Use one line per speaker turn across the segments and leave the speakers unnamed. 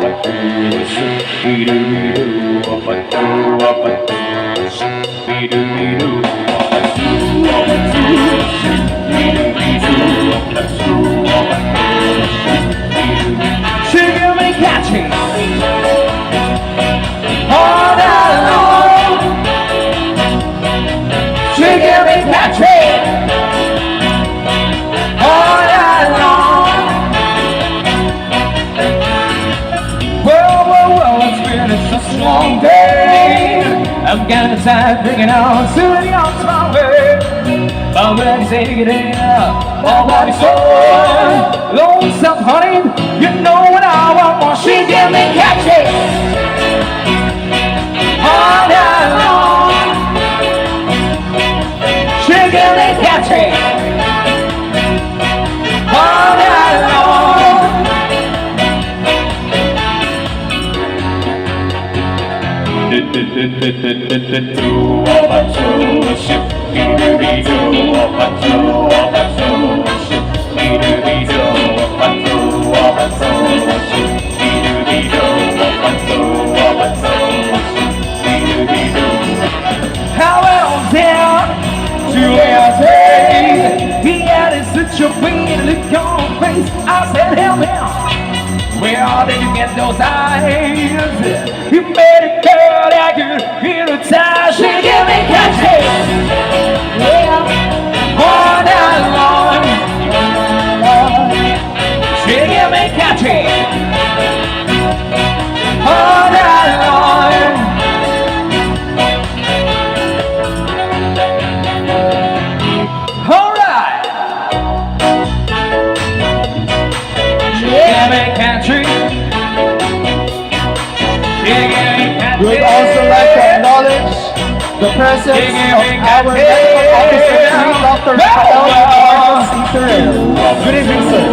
She give me catching all night long. She give me catching all night long. Well, it's been such a long day. I'm getting tired bringing on soothing on my way. I'm ready to take it in, all body soul. Lonesome honey, you know what I want more. She give me catchy all night long. She give me catchy all night long. How well down to USA, he had such a weird look on his face. I said, help him, where did you get those eyes? You made a girl that could hear the time. She give me catchy, yeah, all night long. She give me catchy all night long. All right. She give me catchy. We would also like to acknowledge the presence of our medical officer, Dr. Good evening, sir.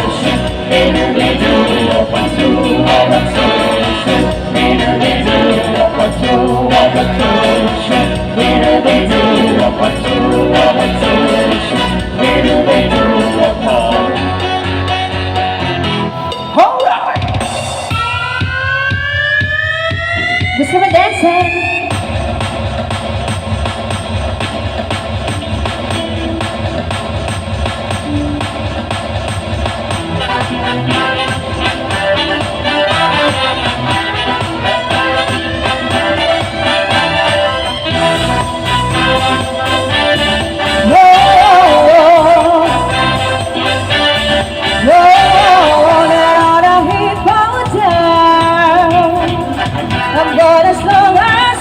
All right.
Gusto mo dancing?
I'm gonna slow my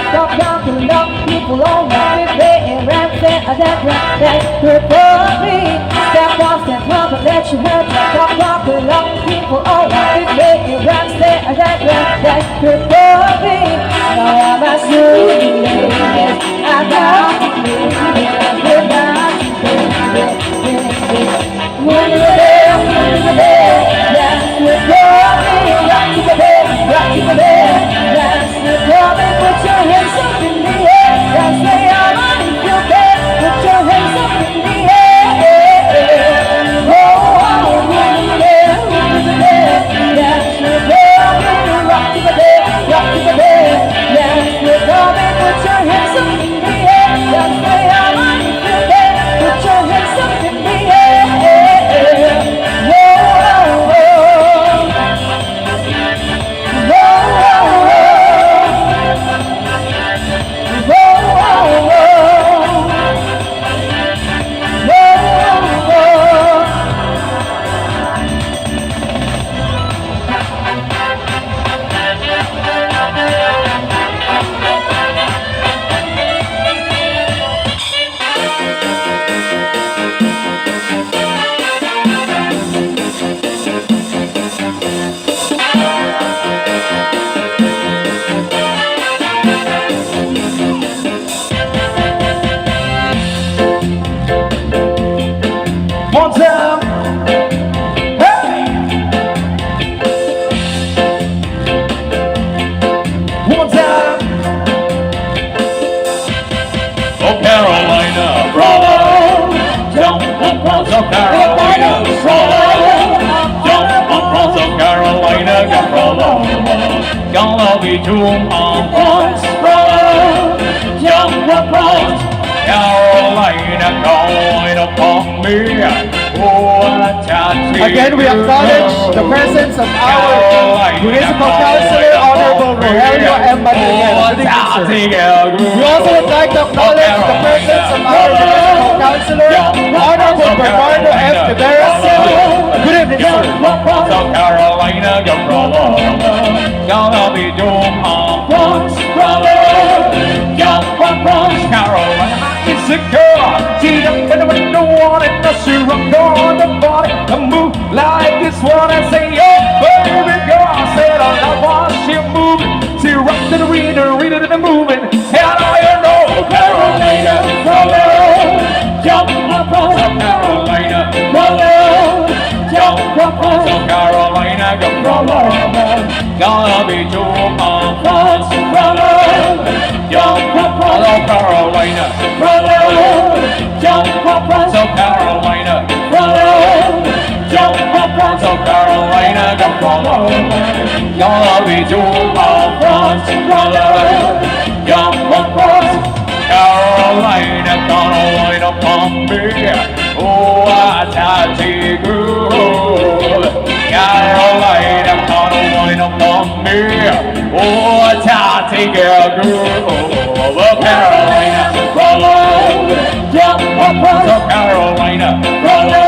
Stop talking long people on my way around there, that for me. Step off, step up and let your head stop talking long people on my way around there, that for me. Now I'm a student, I got to be when you're there, that's the glory. Rock to the bed, rock to the bed. That's the glory. Put your hands up in the air. That's the honor if you're there. Put your hands up in the air. Oh, when you're there, rock to the bed. That's the glory. Rock to the bed, rock to the bed. That's the glory. Put your hands up in the air. That's the honor if you're there. Put your hands up in the air.
One time, hey! One time. Oh Carolina, bravo! Jump across the Carolina, bravo! Jump across the Carolina, bravo! Gonna be two on once, bravo! Jump across Carolina, going upon me.
Again, we acknowledge the presence of our municipal councilor, Honorable Rogelio M. Manila. We also would like to acknowledge the presence of our municipal councilor, Honorable Bernardo F. Tiberas. Good evening, sir.
South Carolina, gonna be doing on once, brother. Jump across Carolina. It's a girl, she don't want no one and no she rock on the body. I move like this one and say, oh baby girl, I said I love how she moving. She rock to the read it and moving. And I know Carolina, brother. Jump across Carolina, brother. Jump across Carolina, brother. Gonna be two on once, brother. Jump across Carolina, brother. Jump across Carolina, brother. Jump across Carolina, brother. Gonna be two on once, brother. Jump across Carolina, gonna wind up on me. Oh, I take good. Carolina, gonna wind up on me. Oh, I take good. Carolina, brother. Jump across Carolina, brother.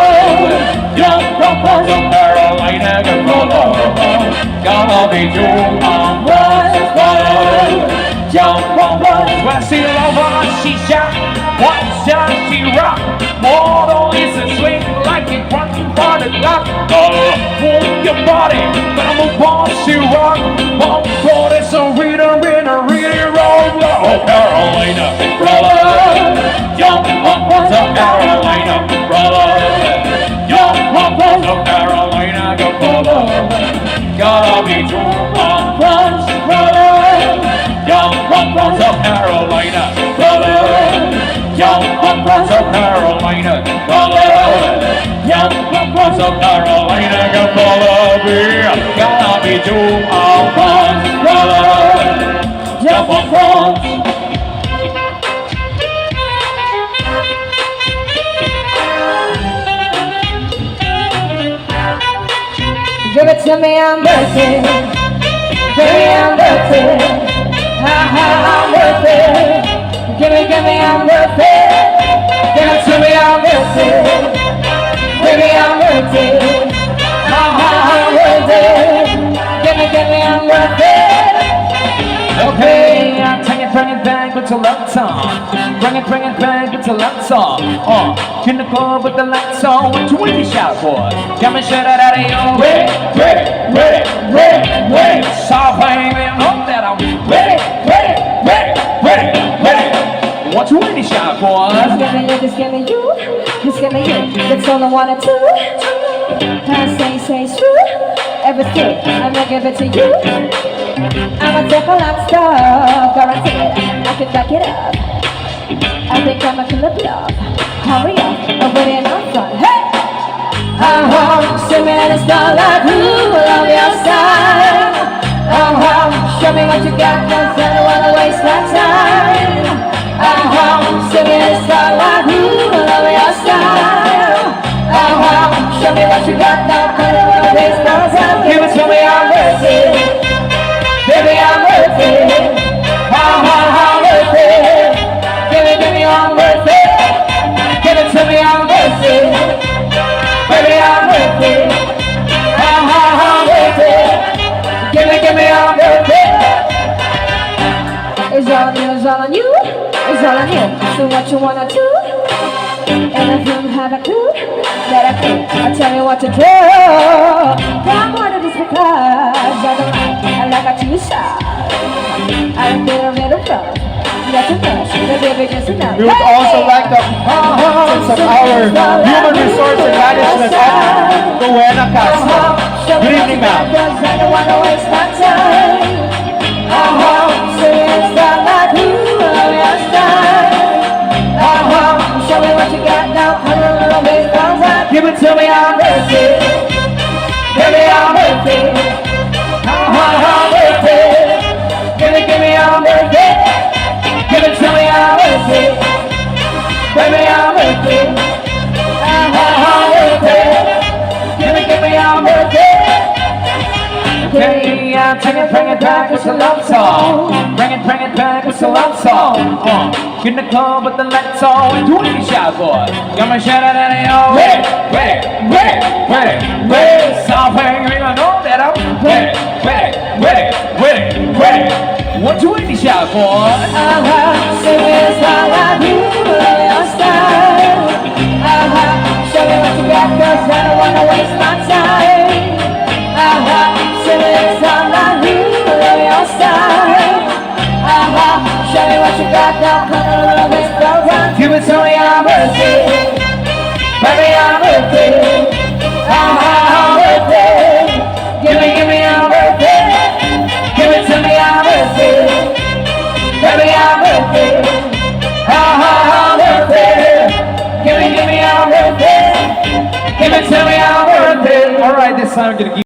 Jump across Carolina, brother. Gonna be two on one, brother. Jump across. When I see love, she shout. One shot, she rock. Model is a swing like it running for the clock. Move your body, but move on, she rock. One body, so really roll. Oh, Carolina, brother. Jump across Carolina, brother. Jump across Carolina, brother. Gotta be two on once, brother. Jump across Carolina, brother. Jump across Carolina, brother. Jump across Carolina, brother. Gotta be two on once, brother. Jump across.
Give it to me, I'm worth it. Baby, I'm worth it. I'm worth it. Give me, I'm worth it. Give it to me, I'm worth it. Baby, I'm worth it. I'm worth it. Give me, I'm worth it.
Okay, I'm taking from it's a love song. Bring it back, it's a love song. In the club with the lights on, what you really shout for? Come and shut it out of your way. Stop playing and hope that I'm ready. What you really shout for?
Just give me you, just give me you, just give me you. That's all I wanted to. I say true. Everything, I'm gonna give it to you. I'm a typical lobster, guaranteed. I can back it up. I think I'm a killer bluff. Hurry up, I'm waiting on front. Hey! Show me that it's not like who on your side. Show me what you got, 'cause I don't wanna waste my time. Show me that it's not like who on your side. Show me what you got now, 'cause I don't wanna waste my time.
Give it to me, I'm worth it. Baby, I'm worth it. I'm worth it. Give me, I'm worth it. Give it to me, I'm worth it. Baby, I'm worth it. I'm worth it. Give me, I'm worth it.
It's all on you, it's all on you, it's all on you. So what you wanna do? And if you have a clue, that I can, I'll tell you what to do. I'm one of these because I don't like a two-shot. I don't feel a little rough. That's enough, the baby just enough.
We would also like the presence of our Human Resource and Management Officer, Rowena Castro. Good evening, ma'am.
I don't wanna waste my time. So it's not like you on your style. Show me what you got now, come on, little bit time.
Give it to me, I'm worth it. Baby, I'm worth it. I'm worth it. Give me, I'm worth it. Give it to me, I'm worth it. Baby, I'm worth it. I'm worth it. Give me, I'm worth it. Okay, I'm taking, bring it back, it's a love song. Bring it back, it's a love song. In the club with the lights on, do it, shout boy. Come and shout it out of your way. Stop hanging, I know that I'm ready. What you really shout boy?
So it's not like you on your style. Show me what you got, 'cause I don't wanna waste my time. So it's not like you on your style. Show me what you got now, come on, little bit time.
Give it to me, I'm worth it. Baby, I'm worth it. I'm worth it. Give me, I'm worth it. Give it to me, I'm worth it. Baby, I'm worth it. I'm worth it. Give me, I'm worth it. Give it to me, I'm worth it. All right, this time I'm gonna give